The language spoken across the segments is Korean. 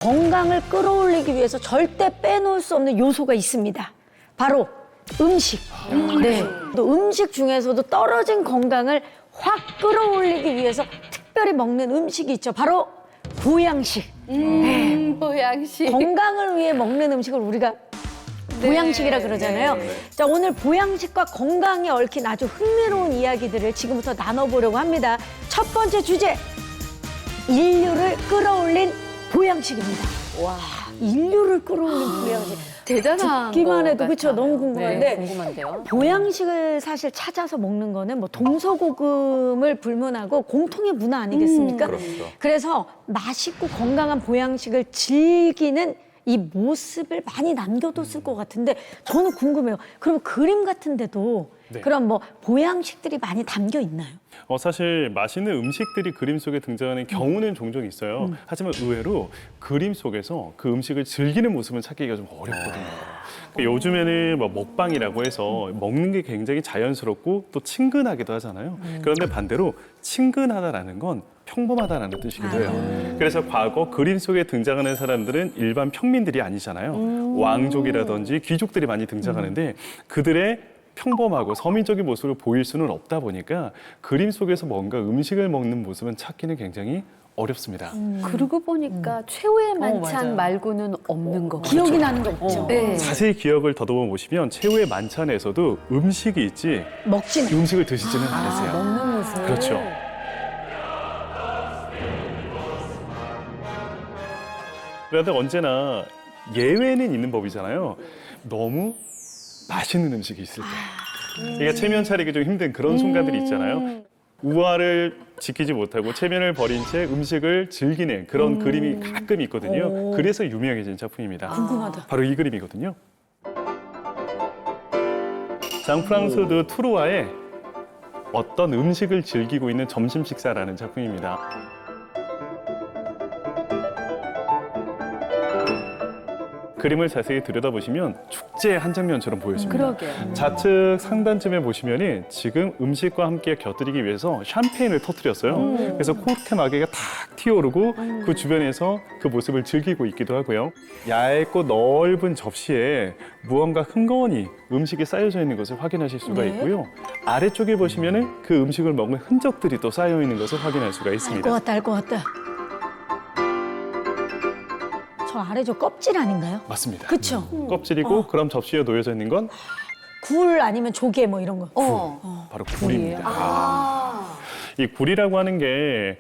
건강을 끌어올리기 위해서 절대 빼놓을 수 없는 요소가 있습니다. 바로 음식. 네. 또 음식 중에서도 떨어진 건강을 확 끌어올리기 위해서 특별히 먹는 음식이 있죠. 바로 보양식. 보양식. 건강을 위해 먹는 음식을 우리가 보양식이라 그러잖아요. 자, 오늘 보양식과 건강에 얽힌 아주 흥미로운 이야기들을 지금부터 나눠보려고 합니다. 첫 번째 주제, 인류를 끌어올린 보양식입니다. 와, 인류를 끌어올린 보양식. 대단한 듣기만 해도 것 그렇죠. 같아요. 너무 궁금한데 네, 궁금한데요. 보양식을 사실 찾아서 먹는 거는 뭐 동서고금을 불문하고 공통의 문화 아니겠습니까? 그렇죠. 그래서 맛있고 건강한 보양식을 즐기는 이 모습을 많이 남겨뒀을 것 같은데 저는 궁금해요. 그럼 그림 같은 데도 네. 그런 뭐 보양식들이 많이 담겨 있나요? 사실 맛있는 음식들이 그림 속에 등장하는 경우는 종종 있어요. 하지만 의외로 그림 속에서 그 음식을 즐기는 모습은 찾기가 좀 어렵거든요. 그러니까 요즘에는 뭐 먹방이라고 해서 먹는 게 굉장히 자연스럽고 또 친근하기도 하잖아요. 그런데 반대로 친근하다라는 건 평범하다라는 뜻이기도 해요. 그래서 과거 그림 속에 등장하는 사람들은 일반 평민들이 아니잖아요. 왕족이라든지 귀족들이 많이 등장하는데 그들의 평범하고 서민적인 모습을 보일 수는 없다 보니까 그림 속에서 뭔가 음식을 먹는 모습은 찾기는 굉장히 어렵습니다. 그러고 보니까 최후의 만찬 맞아요. 말고는 없는 거 같아요. 기억이 나는 거 있죠. 네. 자세히 기억을 더듬어 보시면 최후의 만찬에서도 음식이 있지 먹지는 음식을 드시지는 않으세요. 먹는 모습. 그렇죠. 그런데 언제나 예외는 있는 법이잖아요. 너무 맛있는 음식이 있을 때. 그러니까 체면 차리기 좀 힘든 그런 순간들이 있잖아요. 우아를 지키지 못하고 체면을 버린 채 음식을 즐기는 그런 그림이 가끔 있거든요. 그래서 유명해진 작품입니다. 궁금하다. 바로 이 그림이거든요. 장프랑스드 투르와의 어떤 음식을 즐기고 있는 점심 식사라는 작품입니다. 그림을 자세히 들여다보시면 축제의 한 장면처럼 보여집니다. 그러게요. 좌측 상단쯤에 보시면은 지금 음식과 함께 곁들이기 위해서 샴페인을 터뜨렸어요. 그래서 코르테 마개가 탁 튀어오르고 그 주변에서 그 모습을 즐기고 있기도 하고요. 얇고 넓은 접시에 무언가 흥건히 음식이 쌓여져 있는 것을 확인하실 수가 있고요. 아래쪽에 보시면은 그 음식을 먹은 흔적들이 또 쌓여 있는 것을 확인할 수가 알 것 있습니다. 같다, 알 것 같다. 저 아래 저 껍질 아닌가요? 맞습니다. 그쵸? 껍질이고 그럼 접시에 놓여져 있는 건 굴 아니면 조개 뭐 이런 거. 바로 굴입니다. 이 굴이라고 하는 게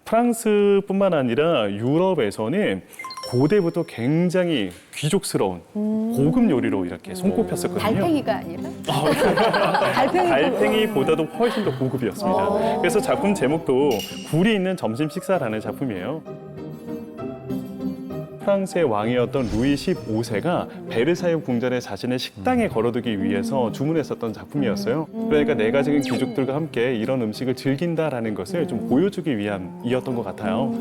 프랑스뿐만 아니라 유럽에서는 고대부터 굉장히 귀족스러운 고급 요리로 이렇게 손꼽혔었거든요. 달팽이가 아니라? 달팽이보다도 훨씬 더 고급이었습니다. 그래서 작품 제목도 굴이 있는 점심 식사라는 작품이에요. 프랑스의 왕이었던 루이 15세가 베르사유 궁전에 자신의 식당에 걸어두기 위해서 주문했었던 작품이었어요. 그러니까 내가 지금 귀족들과 함께 이런 음식을 즐긴다라는 것을 좀 보여주기 위함이었던 것 같아요.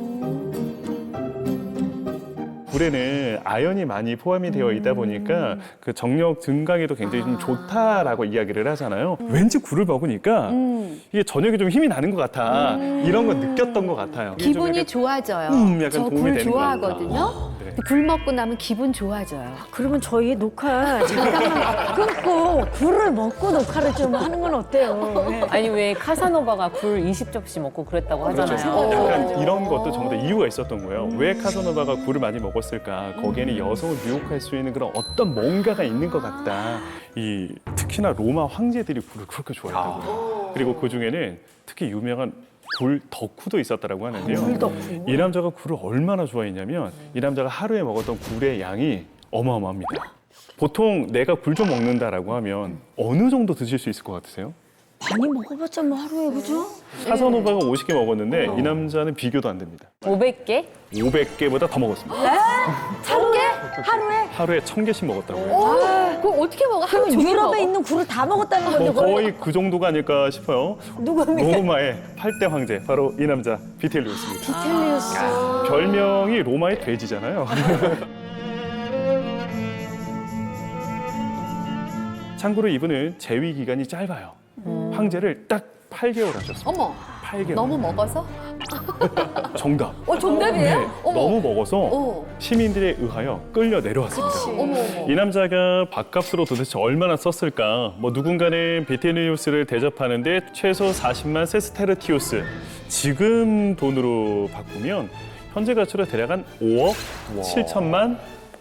굴에는 아연이 많이 포함이 되어 있다 보니까 그 정력 증강에도 굉장히 좀 좋다라고 이야기를 하잖아요. 왠지 굴을 먹으니까 이게 저녁에 좀 힘이 나는 것 같아. 이런 걸 느꼈던 것 같아요. 이게 좀 기분이 약간 좋아져요. 약간 저 도움이 굴 되는 것 좋아하거든요. 같아요. 네. 굴 먹고 나면 기분 좋아져요. 그러면 저희 녹화 잠깐만 끊고 굴을 먹고 녹화를 좀 하는 건 어때요? 네. 아니 왜 카사노바가 굴 20접시 먹고 그랬다고 그렇죠. 하잖아요. 약간 이런 것도 전부 다 이유가 있었던 거예요. 왜 카사노바가 굴을 많이 먹었을까? 거기에는 여성을 유혹할 수 있는 그런 어떤 뭔가가 있는 것 같다. 특히나 로마 황제들이 굴을 그렇게 좋아했다고요. 그리고 그 중에는 특히 유명한 굴 덕후도 있었다라고 하는데요. 굴 덕후. 이 남자가 굴을 얼마나 좋아했냐면 이 남자가 하루에 먹었던 굴의 양이 어마어마합니다. 보통 내가 굴 좀 먹는다라고 하면 어느 정도 드실 수 있을 것 같으세요? 많이 먹어봤자 뭐 하루에 그죠? 카사노바가 50개 먹었는데 이 남자는 비교도 안 됩니다. 500개? 500개보다 더 먹었습니다. 1,000개? 하루에? 하루에 1000개씩 먹었다고요. 그거 어떻게 먹어? 하루 그럼 종일 유럽에 먹어? 있는 굴을 다 먹었다는 건데 거의 그 정도가 아닐까 싶어요. 누굽니까? 로마의 8대 황제, 바로 이 남자 비텔리우스입니다. 비텔리우스. 별명이 로마의 돼지잖아요. 참고로 이분은 재위 기간이 짧아요. 황제를 딱 8개월 하셨습니다. 어머, 8개월. 너무 먹어서? 정답. 정답이에요? 네, 너무 먹어서 어. 시민들에 의하여 끌려 내려왔습니다. 어머. 이 남자가 밥값으로 도대체 얼마나 썼을까? 뭐 누군가는 비티니우스를 대접하는데 최소 40만 세스테르티우스. 지금 돈으로 바꾸면 현재 가치로 대략 한 5억 7천만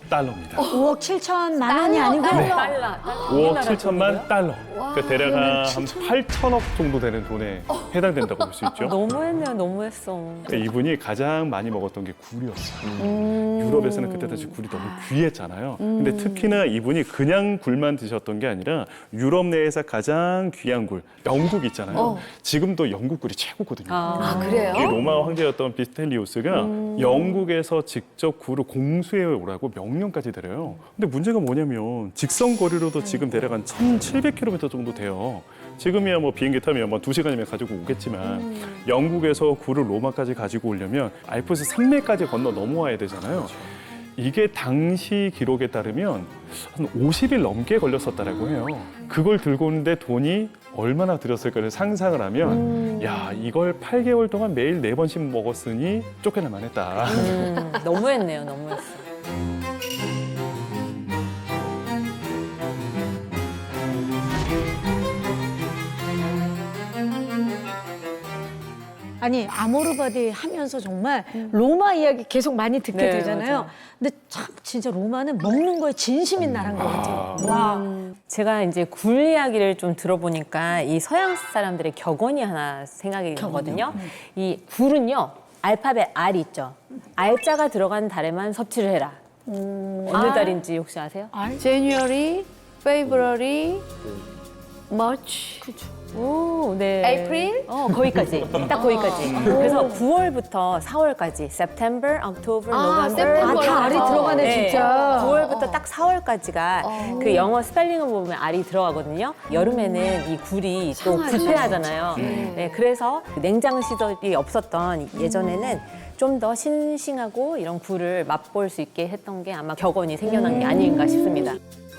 달러입니다. 5억 7천만 원이 아니고 달러. 달러. 5억 7천만 달러. 그러니까 대략 한 8천억 정도 되는 돈에 해당된다고 볼 수 있죠. 너무했네요, 너무했어. 그러니까 이분이 가장 많이 먹었던 게 굴이었어요. 유럽에서는 그때 당시 굴이 너무 귀했잖아요. 근데 특히나 이분이 그냥 굴만 드셨던 게 아니라 유럽 내에서 가장 귀한 굴, 영국 있잖아요. 지금도 영국 굴이 최고거든요. 아, 그래요? 이 로마 황제였던 비스텔리우스가 영국에서 직접 굴을 공수해 오라고 명령까지 드려요. 근데 문제가 뭐냐면 직선 거리로도 지금 대략 한 1,700km 정도 돼요. 지금이야 뭐 비행기 타면 뭐 2시간이면 가지고 오겠지만 영국에서 굴을 로마까지 가지고 오려면 알프스 산맥까지 건너 넘어와야 되잖아요. 이게 당시 기록에 따르면 한 50일 넘게 걸렸었다라고 해요. 그걸 들고 오는데 돈이 얼마나 들었을까를 상상을 하면 야, 이걸 8개월 동안 매일 4번씩 먹었으니 쫓겨날 만했다. 너무했네요, 너무했어. 아니 아모르바디 하면서 정말 로마 이야기 계속 많이 듣게 네, 되잖아요. 맞아요. 근데 참 진짜 로마는 먹는 거에 진심인 나라인 것 같아요. 와. 제가 이제 굴 이야기를 좀 들어보니까 이 서양 사람들의 격언이 하나 생각이 나거든요. 이 굴은요, 알파벳 R 있죠. R자가 들어간 달에만 섭취를 해라. 어느 달인지 혹시 아세요? January, February, March. 오, 네. April? 거기까지. 딱 거기까지. 그래서 9월부터 4월까지 September, October, 아, November. September. 다 알이 들어가네 진짜. 9월부터 딱 4월까지가 그 영어 스펠링을 보면 알이 들어가거든요. 여름에는 이 굴이 또 상하죠. 불편하잖아요. 네, 그래서 냉장 시설이 없었던 예전에는 좀 더 싱싱하고 이런 굴을 맛볼 수 있게 했던 게 아마 격언이 생겨난 게 아닌가 싶습니다.